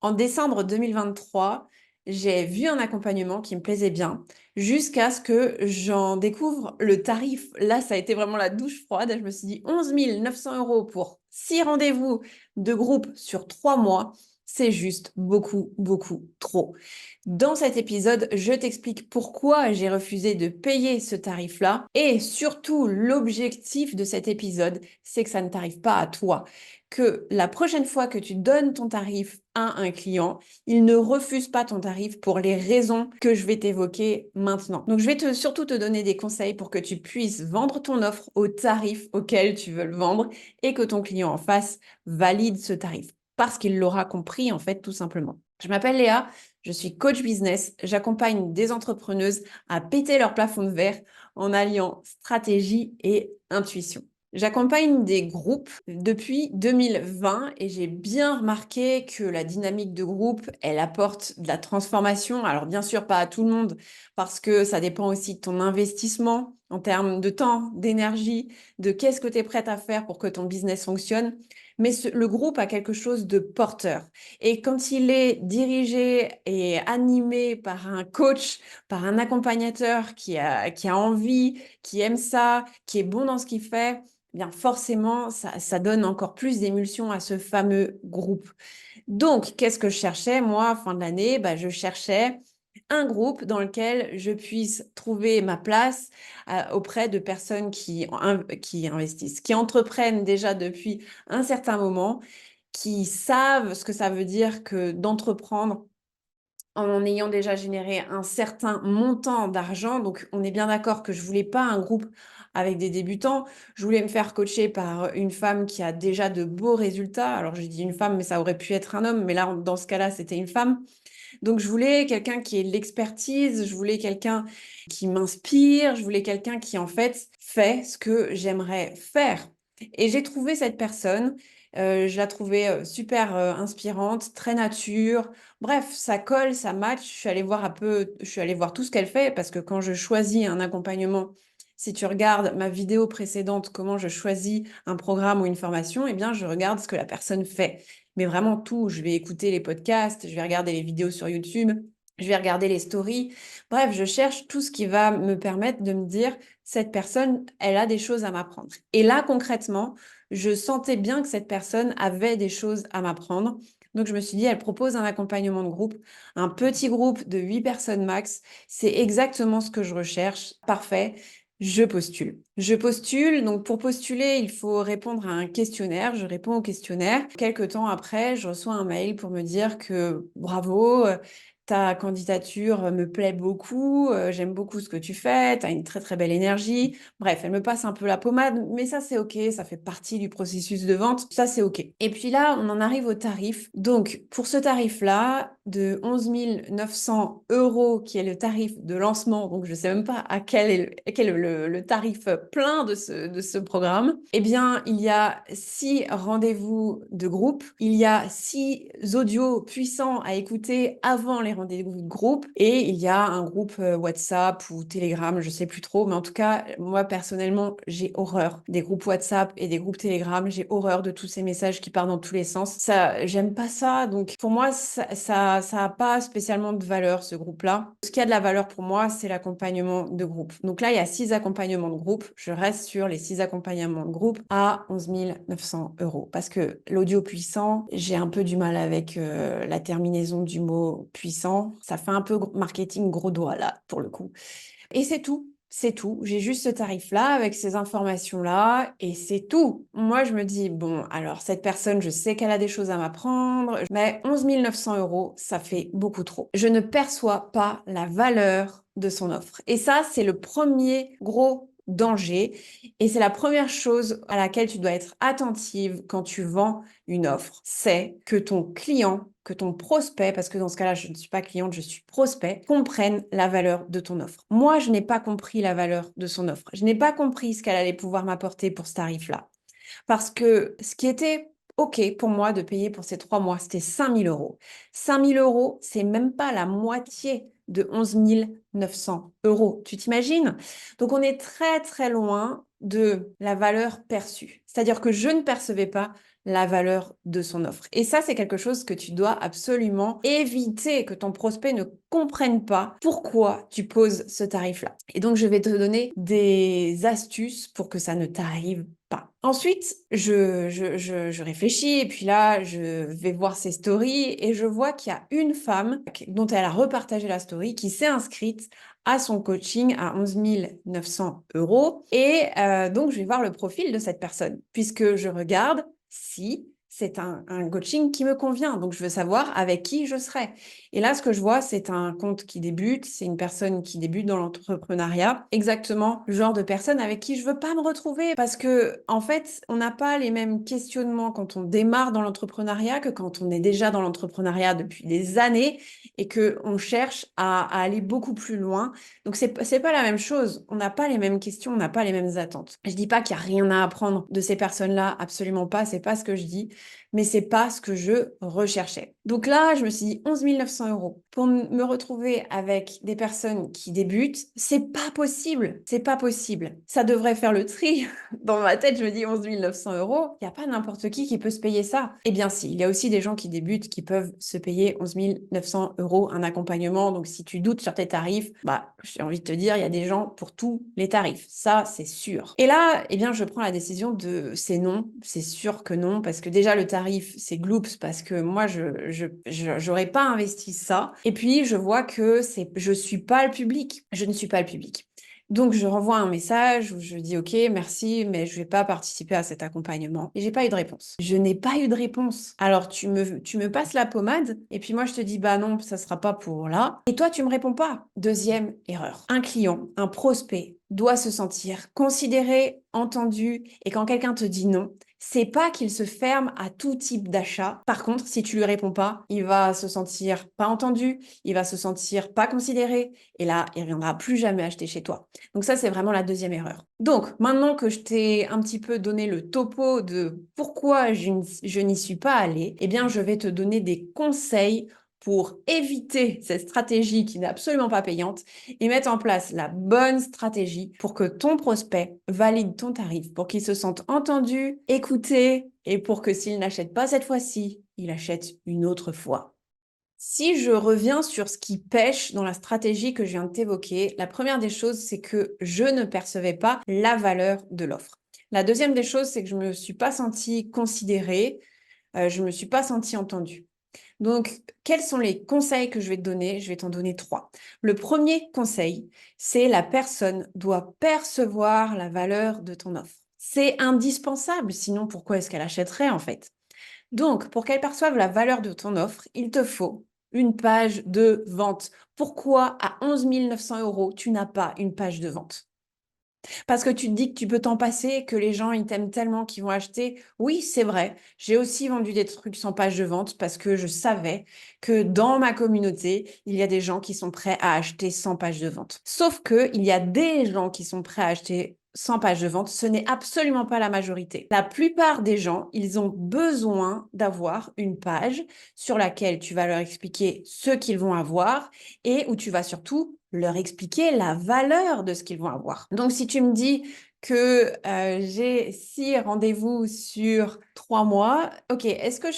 En décembre 2023, j'ai vu un accompagnement qui me plaisait bien jusqu'à ce que j'en découvre le tarif. Là, ça a été vraiment la douche froide. Je me suis dit 11 900 euros pour 6 rendez-vous de groupe sur 3 mois. C'est juste beaucoup, beaucoup trop. Dans cet épisode, je t'explique pourquoi j'ai refusé de payer ce tarif-là et surtout l'objectif de cet épisode, c'est que ça ne t'arrive pas à toi. Que la prochaine fois que tu donnes ton tarif à un client, il ne refuse pas ton tarif pour les raisons que je vais t'évoquer maintenant. Donc, je vais surtout te donner des conseils pour que tu puisses vendre ton offre au tarif auquel tu veux le vendre et que ton client en face valide ce tarif parce qu'il l'aura compris en fait tout simplement. Je m'appelle Léa, je suis coach business, j'accompagne des entrepreneuses à péter leur plafond de verre en alliant stratégie et intuition. J'accompagne des groupes depuis 2020 et j'ai bien remarqué que la dynamique de groupe, elle apporte de la transformation. Alors bien sûr, pas à tout le monde parce que ça dépend aussi de ton investissement en termes de temps, d'énergie, de qu'est-ce que tu es prête à faire pour que ton business fonctionne. Mais le groupe a quelque chose de porteur. Et quand il est dirigé et animé par un coach, par un accompagnateur qui a envie, qui aime ça, qui est bon dans ce qu'il fait, eh bien forcément, ça donne encore plus d'émulsion à ce fameux groupe. Donc, qu'est-ce que je cherchais, moi, fin de l'année? Je cherchais un groupe dans lequel je puisse trouver ma place auprès de personnes qui investissent, qui entreprennent déjà depuis un certain moment, qui savent ce que ça veut dire que d'entreprendre en ayant déjà généré un certain montant d'argent. Donc, on est bien d'accord que je voulais pas un groupe avec des débutants. Je voulais me faire coacher par une femme qui a déjà de beaux résultats. Alors, je dis une femme, mais ça aurait pu être un homme. Mais là, dans ce cas-là, c'était une femme. Donc, je voulais quelqu'un qui ait de l'expertise. Je voulais quelqu'un qui m'inspire. Je voulais quelqu'un qui, en fait ce que j'aimerais faire. Et j'ai trouvé cette personne. Je la trouvais super inspirante, très nature. Bref, ça colle, ça match. Je suis allée voir tout ce qu'elle fait parce que quand je choisis un accompagnement, si tu regardes ma vidéo précédente, comment je choisis un programme ou une formation, eh bien, je regarde ce que la personne fait. Mais vraiment tout. Je vais écouter les podcasts, je vais regarder les vidéos sur YouTube, je vais regarder les stories. Bref, je cherche tout ce qui va me permettre de me dire, cette personne, elle a des choses à m'apprendre. Et là, concrètement, je sentais bien que cette personne avait des choses à m'apprendre. Donc, je me suis dit, elle propose un accompagnement de groupe, un petit groupe de 8 personnes max. C'est exactement ce que je recherche. Parfait. Je postule. Je postule. Donc, pour postuler, il faut répondre à un questionnaire. Je réponds au questionnaire. Quelques temps après, je reçois un mail pour me dire que bravo, ta candidature me plaît beaucoup, j'aime beaucoup ce que tu fais, tu as une très très belle énergie. Bref, elle me passe un peu la pommade, mais ça c'est ok, ça fait partie du processus de vente, ça c'est ok. Et puis là, on en arrive au tarif. Donc, pour ce tarif-là, de 11 900 euros, qui est le tarif de lancement, donc je ne sais même pas à quel est le tarif plein de ce programme, eh bien, il y a 6 rendez-vous de groupe, il y a 6 audios puissants à écouter avant les rendez-vous de groupe, et il y a un groupe WhatsApp ou Telegram, je ne sais plus trop, mais en tout cas, moi personnellement, j'ai horreur des groupes WhatsApp et des groupes Telegram, j'ai horreur de tous ces messages qui partent dans tous les sens. Ça, j'aime pas ça, donc pour moi, ça a pas spécialement de valeur, ce groupe-là. Ce qui a de la valeur pour moi, c'est l'accompagnement de groupe. Donc là, il y a 6 accompagnements de groupe. Je reste sur les 6 accompagnements de groupe à 11 900 euros. Parce que l'audio puissant, j'ai un peu du mal avec la terminaison du mot puissant. Ça fait un peu marketing gros doigt là, pour le coup. Et c'est tout. C'est tout. J'ai juste ce tarif-là avec ces informations-là et c'est tout. Moi, je me dis, bon, alors cette personne, je sais qu'elle a des choses à m'apprendre, mais 11 900 euros, ça fait beaucoup trop. Je ne perçois pas la valeur de son offre. Et ça, c'est le premier gros danger et c'est la première chose à laquelle tu dois être attentive quand tu vends une offre. C'est que ton client, que ton prospect, parce que dans ce cas-là, je ne suis pas cliente, je suis prospect, comprenne la valeur de ton offre. Moi, je n'ai pas compris la valeur de son offre. Je n'ai pas compris ce qu'elle allait pouvoir m'apporter pour ce tarif-là. Parce que ce qui était OK pour moi de payer pour ces 3 mois, c'était 5 000 euros. 5 000 euros, c'est même pas la moitié de 11 900 euros. Tu t'imagines? Donc, on est très, très loin de la valeur perçue. C'est-à-dire que je ne percevais pas la valeur de son offre. Et ça, c'est quelque chose que tu dois absolument éviter, que ton prospect ne comprenne pas pourquoi tu poses ce tarif-là. Et donc, je vais te donner des astuces pour que ça ne t'arrive pas. Ensuite, je réfléchis et puis là, je vais voir ses stories et je vois qu'il y a une femme dont elle a repartagé la story qui s'est inscrite à son coaching à 11 900 euros. Et donc, je vais voir le profil de cette personne puisque je regarde si c'est un coaching qui me convient. Donc, je veux savoir avec qui je serai. Et là, ce que je vois, c'est un compte qui débute, c'est une personne qui débute dans l'entrepreneuriat. Exactement le genre de personne avec qui je veux pas me retrouver parce que, en fait, on n'a pas les mêmes questionnements quand on démarre dans l'entrepreneuriat que quand on est déjà dans l'entrepreneuriat depuis des années et que on cherche à aller beaucoup plus loin. Donc, c'est pas la même chose. On n'a pas les mêmes questions, on n'a pas les mêmes attentes. Je dis pas qu'il y a rien à apprendre de ces personnes-là, absolument pas, c'est pas ce que je dis, mais c'est pas ce que je recherchais. Donc là, je me suis dit 11 900 euros pour me retrouver avec des personnes qui débutent, c'est pas possible, c'est pas possible. Ça devrait faire le tri. Dans ma tête, je me dis 11 900 euros, il n'y a pas n'importe qui peut se payer ça. Eh bien si, il y a aussi des gens qui débutent qui peuvent se payer 11 900 euros un accompagnement. Donc si tu doutes sur tes tarifs, bah j'ai envie de te dire, il y a des gens pour tous les tarifs. Ça, c'est sûr. Et là, eh bien, je prends la décision de c'est non, c'est sûr que non, parce que déjà le tarif, c'est gloops, parce que moi, j'aurais pas investi ça. Et puis, je vois que je suis pas le public. Je ne suis pas le public. Donc, je renvoie un message où je dis OK, merci, mais je vais pas participer à cet accompagnement. Et j'ai pas eu de réponse. Je n'ai pas eu de réponse. Alors, tu me passes la pommade, et puis moi, je te dis, bah non, ça sera pas pour là. Et toi, tu me réponds pas. Deuxième erreur. Un client, un prospect doit se sentir considéré, entendu, et quand quelqu'un te dit non, c'est pas qu'il se ferme à tout type d'achat. Par contre, si tu lui réponds pas, il va se sentir pas entendu, il va se sentir pas considéré, et là, il reviendra plus jamais acheter chez toi. Donc ça, c'est vraiment la deuxième erreur. Donc, maintenant que je t'ai un petit peu donné le topo de pourquoi je n'y suis pas allée, eh bien, je vais te donner des conseils pour éviter cette stratégie qui n'est absolument pas payante et mettre en place la bonne stratégie pour que ton prospect valide ton tarif, pour qu'il se sente entendu, écouté et pour que s'il n'achète pas cette fois-ci, il achète une autre fois. Si je reviens sur ce qui pêche dans la stratégie que je viens de t'évoquer, la première des choses, c'est que je ne percevais pas la valeur de l'offre. La deuxième des choses, c'est que je ne me suis pas sentie considérée, je ne me suis pas sentie entendue. Donc, quels sont les conseils que je vais te donner? Je vais t'en donner trois. Le premier conseil, c'est la personne doit percevoir la valeur de ton offre. C'est indispensable, sinon pourquoi est-ce qu'elle achèterait en fait? Donc, pour qu'elle perçoive la valeur de ton offre, il te faut une page de vente. Pourquoi à 11 900 euros, tu n'as pas une page de vente? Parce que tu te dis que tu peux t'en passer, que les gens, ils t'aiment tellement qu'ils vont acheter. Oui, c'est vrai. J'ai aussi vendu des trucs sans page de vente parce que je savais que dans ma communauté, il y a des gens qui sont prêts à acheter sans page de vente. Sauf que il y a des gens qui sont prêts à acheter sans page de vente, ce n'est absolument pas la majorité. La plupart des gens, ils ont besoin d'avoir une page sur laquelle tu vas leur expliquer ce qu'ils vont avoir et où tu vas surtout leur expliquer la valeur de ce qu'ils vont avoir. Donc, si tu me dis que j'ai 6 rendez-vous sur 3 mois, ok, est-ce que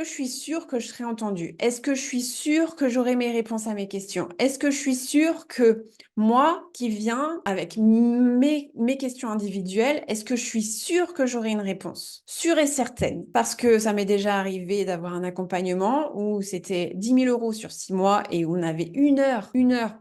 je suis sûre que je serai entendue? Est-ce que je suis sûre que j'aurai mes réponses à mes questions? Est-ce que je suis sûre que moi qui viens avec mes questions individuelles, est-ce que je suis sûre que j'aurai une réponse? Sûre et certaine, parce que ça m'est déjà arrivé d'avoir un accompagnement où c'était 10 000 euros sur 6 mois et où on avait une heure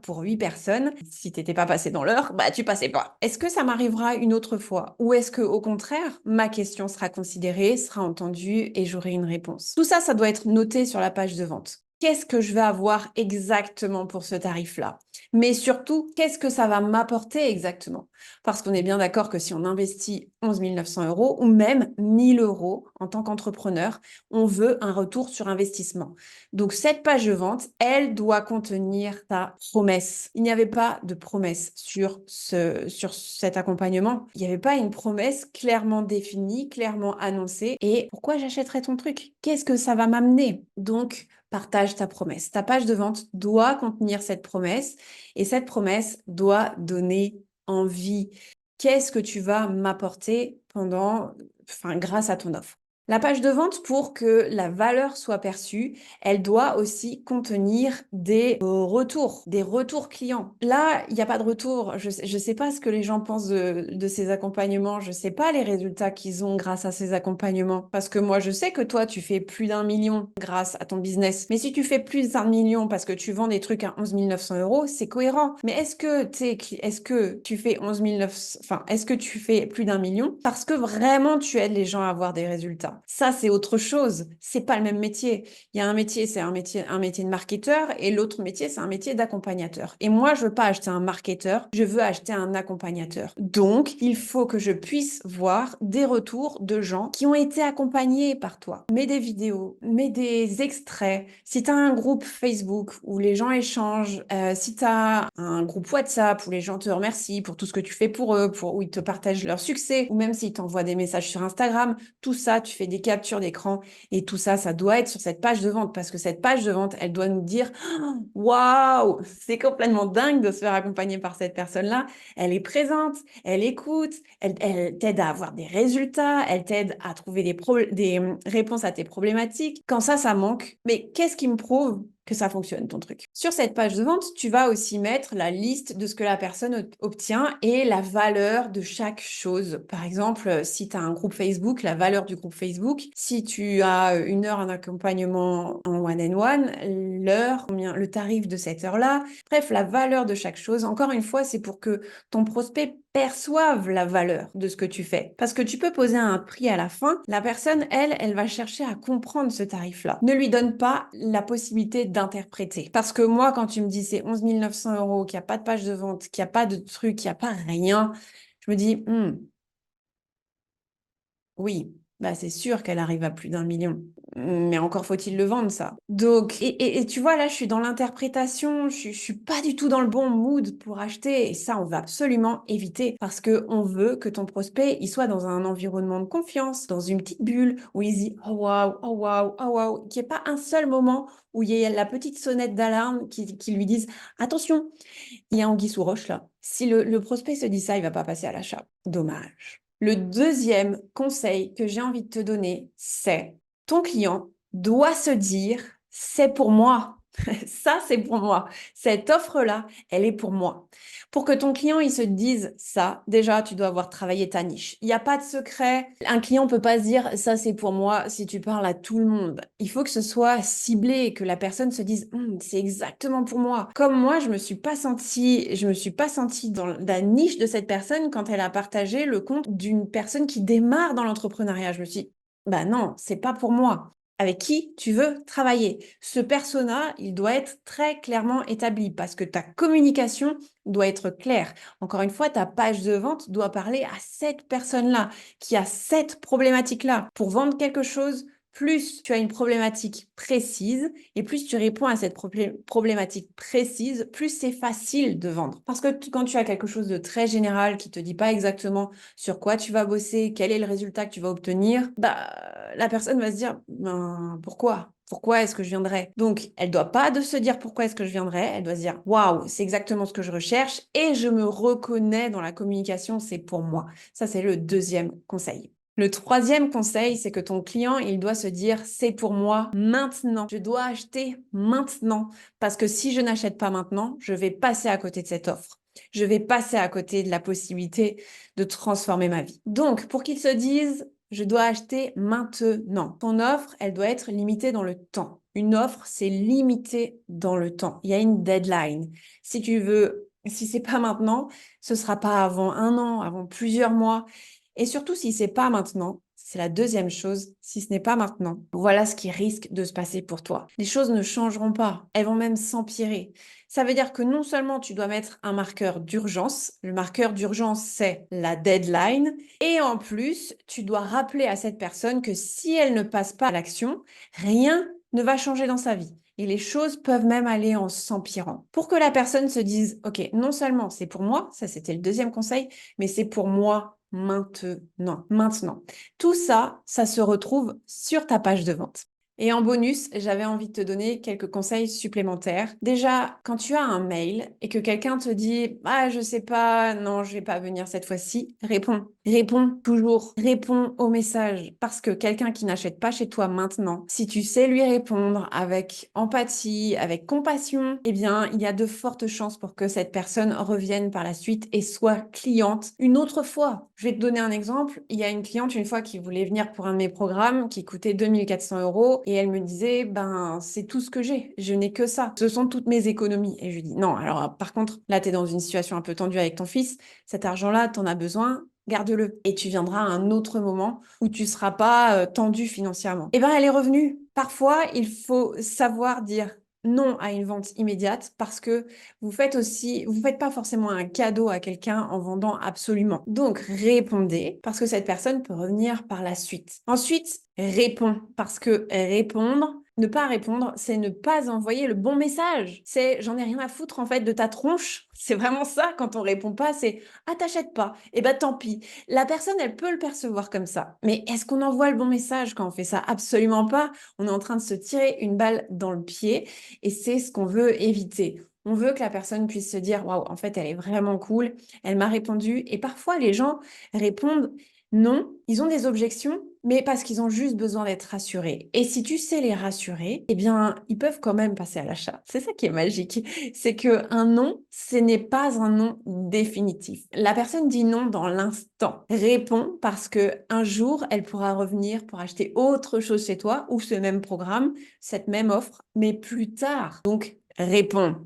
pour 8 personnes. Si t'étais pas passé dans l'heure, bah tu passais pas. Est-ce que ça m'arrivera une autre fois? Ou est-ce que au contraire, ma question sera considérée, sera entendue et j'aurai une réponse? Tout ça, ça doit être noté sur la page de vente. Qu'est-ce que je vais avoir exactement pour ce tarif-là? Mais surtout, qu'est-ce que ça va m'apporter exactement? Parce qu'on est bien d'accord que si on investit 11 900 euros ou même 1000 euros en tant qu'entrepreneur, on veut un retour sur investissement. Donc, cette page de vente, elle doit contenir ta promesse. Il n'y avait pas de promesse sur cet accompagnement. Il n'y avait pas une promesse clairement définie, clairement annoncée. Et pourquoi j'achèterais ton truc? Qu'est-ce que ça va m'amener? Donc, partage ta promesse. Ta page de vente doit contenir cette promesse et cette promesse doit donner envie. Qu'est-ce que tu vas m'apporter grâce à ton offre? La page de vente, pour que la valeur soit perçue, elle doit aussi contenir des des retours clients. Là, il n'y a pas de retour. Je ne sais pas ce que les gens pensent de ces accompagnements. Je ne sais pas les résultats qu'ils ont grâce à ces accompagnements. Parce que moi, je sais que toi, tu fais plus d'1 million grâce à ton business. Mais si tu fais plus d'1 million parce que tu vends des trucs à 11 900 euros, c'est cohérent. Mais est-ce que tu fais 11 900, enfin, est-ce que tu fais plus d'1 million parce que vraiment tu aides les gens à avoir des résultats? Ça, c'est autre chose. C'est pas le même métier. Il y a un métier, c'est un métier de marketeur et l'autre métier, c'est un métier d'accompagnateur. Et moi, je veux pas acheter un marketeur, je veux acheter un accompagnateur. Donc, il faut que je puisse voir des retours de gens qui ont été accompagnés par toi. Mets des vidéos, mets des extraits. Si tu as un groupe Facebook où les gens échangent, si tu as un groupe WhatsApp où les gens te remercient pour tout ce que tu fais pour eux, où ils te partagent leur succès, ou même s'ils t'envoient des messages sur Instagram, tout ça, tu fais des captures d'écran et tout ça, ça doit être sur cette page de vente parce que cette page de vente, elle doit nous dire waouh, c'est complètement dingue de se faire accompagner par cette personne-là. Elle est présente, elle écoute, elle t'aide à avoir des résultats, elle t'aide à trouver des réponses à tes problématiques. Quand ça manque, mais qu'est-ce qui me prouve que ça fonctionne, ton truc? Sur cette page de vente, tu vas aussi mettre la liste de ce que la personne obtient et la valeur de chaque chose. Par exemple, si tu as un groupe Facebook, la valeur du groupe Facebook. Si tu as 1 heure en accompagnement en one-on-one, l'heure, le tarif de cette heure-là. Bref, la valeur de chaque chose. Encore une fois, c'est pour que ton prospect perçoive la valeur de ce que tu fais. Parce que tu peux poser un prix à la fin. La personne, elle va chercher à comprendre ce tarif-là. Ne lui donne pas la possibilité d'interpréter. Parce que moi, quand tu me dis c'est 11 900 euros, qu'il n'y a pas de page de vente, qu'il n'y a pas de truc, qu'il n'y a pas rien, je me dis, oui, bah c'est sûr qu'elle arrive à plus d'1 million. Mais encore faut-il le vendre, ça. Donc, et tu vois, là, je suis dans l'interprétation, je suis pas du tout dans le bon mood pour acheter. Et ça, on va absolument éviter parce que on veut que ton prospect, il soit dans un environnement de confiance, dans une petite bulle où il se dit, oh waouh, oh waouh, oh waouh, qu'il n'y ait pas un seul moment où il y ait la petite sonnette d'alarme qui lui dise, attention, il y a anguille sous roche là. Si le prospect se dit ça, il va pas passer à l'achat. Dommage. Le deuxième conseil que j'ai envie de te donner, c'est ton client doit se dire, c'est pour moi. Ça, c'est pour moi. Cette offre-là, elle est pour moi. Pour que ton client, il se dise ça, déjà, tu dois avoir travaillé ta niche. Il n'y a pas de secret. Un client peut pas se dire, ça, c'est pour moi, si tu parles à tout le monde. Il faut que ce soit ciblé, que la personne se dise, c'est exactement pour moi. Comme moi, je me suis pas sentie dans la niche de cette personne quand elle a partagé le compte d'une personne qui démarre dans l'entrepreneuriat. Je me suis dit, bah non, c'est pas pour moi. Avec qui tu veux travailler. Ce persona, il doit être très clairement établi parce que ta communication doit être claire. Encore une fois, ta page de vente doit parler à cette personne-là qui a cette problématique-là. Pour vendre quelque chose, plus tu as une problématique précise et plus tu réponds à cette problématique précise, plus c'est facile de vendre. Parce que quand tu as quelque chose de très général qui te dit pas exactement sur quoi tu vas bosser, quel est le résultat que tu vas obtenir, bah la personne va se dire ben, pourquoi? Pourquoi est-ce que je viendrais? Donc, elle doit pas de se dire pourquoi est-ce que je viendrais, elle doit se dire waouh, c'est exactement ce que je recherche et je me reconnais dans la communication, c'est pour moi. Ça, c'est le deuxième conseil. Le troisième conseil, c'est que ton client, il doit se dire, c'est pour moi maintenant. Je dois acheter maintenant. Parce que si je n'achète pas maintenant, je vais passer à côté de cette offre. Je vais passer à côté de la possibilité de transformer ma vie. Donc, pour qu'il se dise, je dois acheter maintenant. Ton offre, elle doit être limitée dans le temps. Une offre, c'est limité dans le temps. Il y a une deadline. Si tu veux, si c'est pas maintenant, ce sera pas avant 1 an, avant plusieurs mois. Et surtout, si c'est pas maintenant, c'est la deuxième chose, si ce n'est pas maintenant, voilà ce qui risque de se passer pour toi. Les choses ne changeront pas, elles vont même s'empirer. Ça veut dire que non seulement tu dois mettre un marqueur d'urgence, le marqueur d'urgence c'est la deadline, et en plus, tu dois rappeler à cette personne que si elle ne passe pas à l'action, rien ne va changer dans sa vie. Et les choses peuvent même aller en s'empirant. Pour que la personne se dise, OK, non seulement c'est pour moi, ça c'était le deuxième conseil, mais c'est pour moi maintenant. Maintenant. Tout ça, ça se retrouve sur ta page de vente. Et en bonus, j'avais envie de te donner quelques conseils supplémentaires. Déjà, quand tu as un mail et que quelqu'un te dit « Ah, je sais pas, non, je vais pas venir cette fois-ci », réponds. Réponds toujours, réponds aux messages parce que quelqu'un qui n'achète pas chez toi maintenant, si tu sais lui répondre avec empathie, avec compassion, eh bien, il y a de fortes chances pour que cette personne revienne par la suite et soit cliente une autre fois. Je vais te donner un exemple. Il y a une cliente une fois qui voulait venir pour un de mes programmes qui coûtait 2 400 € et elle me disait, ben, c'est tout ce que j'ai. Je n'ai que ça. Ce sont toutes mes économies. Et je lui dis, non, alors par contre, là, tu es dans une situation un peu tendue avec ton fils. Cet argent-là, tu en as besoin, garde-le. Et tu viendras à un autre moment où tu ne seras pas tendu financièrement. Et ben, elle est revenue. Parfois, il faut savoir dire non à une vente immédiate parce que vous faites pas forcément un cadeau à quelqu'un en vendant absolument. Donc, répondez parce que cette personne peut revenir par la suite. Ensuite, réponds parce que répondre, ne pas répondre, c'est ne pas envoyer le bon message. C'est j'en ai rien à foutre en fait de ta tronche. C'est vraiment ça quand on répond pas, c'est ah t'achètes pas. Eh ben tant pis. La personne elle peut le percevoir comme ça. Mais est-ce qu'on envoie le bon message quand on fait ça? Absolument pas. On est en train de se tirer une balle dans le pied et c'est ce qu'on veut éviter. On veut que la personne puisse se dire waouh, en fait elle est vraiment cool, elle m'a répondu et parfois les gens répondent non, ils ont des objections, mais parce qu'ils ont juste besoin d'être rassurés. Et si tu sais les rassurer, eh bien, ils peuvent quand même passer à l'achat. C'est ça qui est magique. C'est que un non, ce n'est pas un non définitif. La personne dit non dans l'instant. Réponds parce que un jour, elle pourra revenir pour acheter autre chose chez toi ou ce même programme, cette même offre, mais plus tard. Donc, réponds.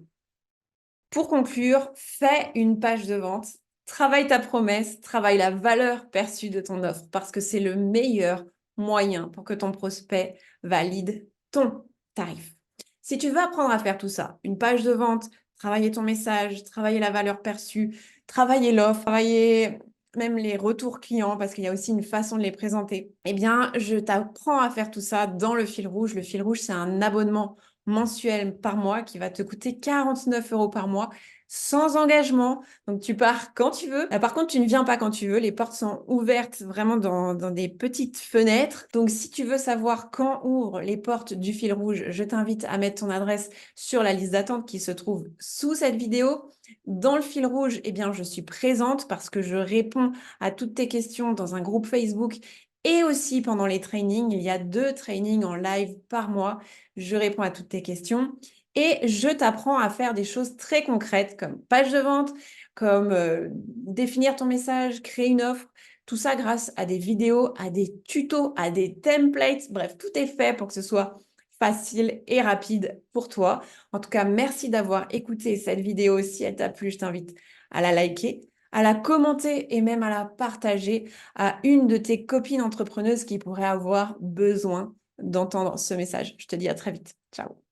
Pour conclure, fais une page de vente, travaille ta promesse, travaille la valeur perçue de ton offre parce que c'est le meilleur moyen pour que ton prospect valide ton tarif. Si tu veux apprendre à faire tout ça, une page de vente, travailler ton message, travailler la valeur perçue, travailler l'offre, travailler même les retours clients parce qu'il y a aussi une façon de les présenter, eh bien, je t'apprends à faire tout ça dans le fil rouge. Le fil rouge, c'est un abonnement mensuel par mois qui va te coûter 49 € par mois sans engagement. Donc, tu pars quand tu veux. Par contre, tu ne viens pas quand tu veux. Les portes sont ouvertes vraiment dans des petites fenêtres. Donc, si tu veux savoir quand ouvrent les portes du fil rouge, je t'invite à mettre ton adresse sur la liste d'attente qui se trouve sous cette vidéo. Dans le fil rouge, eh bien, je suis présente parce que je réponds à toutes tes questions dans un groupe Facebook et aussi pendant les trainings. Il y a 2 trainings en live par mois. Je réponds à toutes tes questions et je t'apprends à faire des choses très concrètes comme page de vente, comme définir ton message, créer une offre. Tout ça grâce à des vidéos, à des tutos, à des templates. Bref, tout est fait pour que ce soit facile et rapide pour toi. En tout cas, merci d'avoir écouté cette vidéo. Si elle t'a plu, je t'invite à la liker, à la commenter et même à la partager à une de tes copines entrepreneuses qui pourrait avoir besoin d'entendre ce message. Je te dis à très vite. Ciao.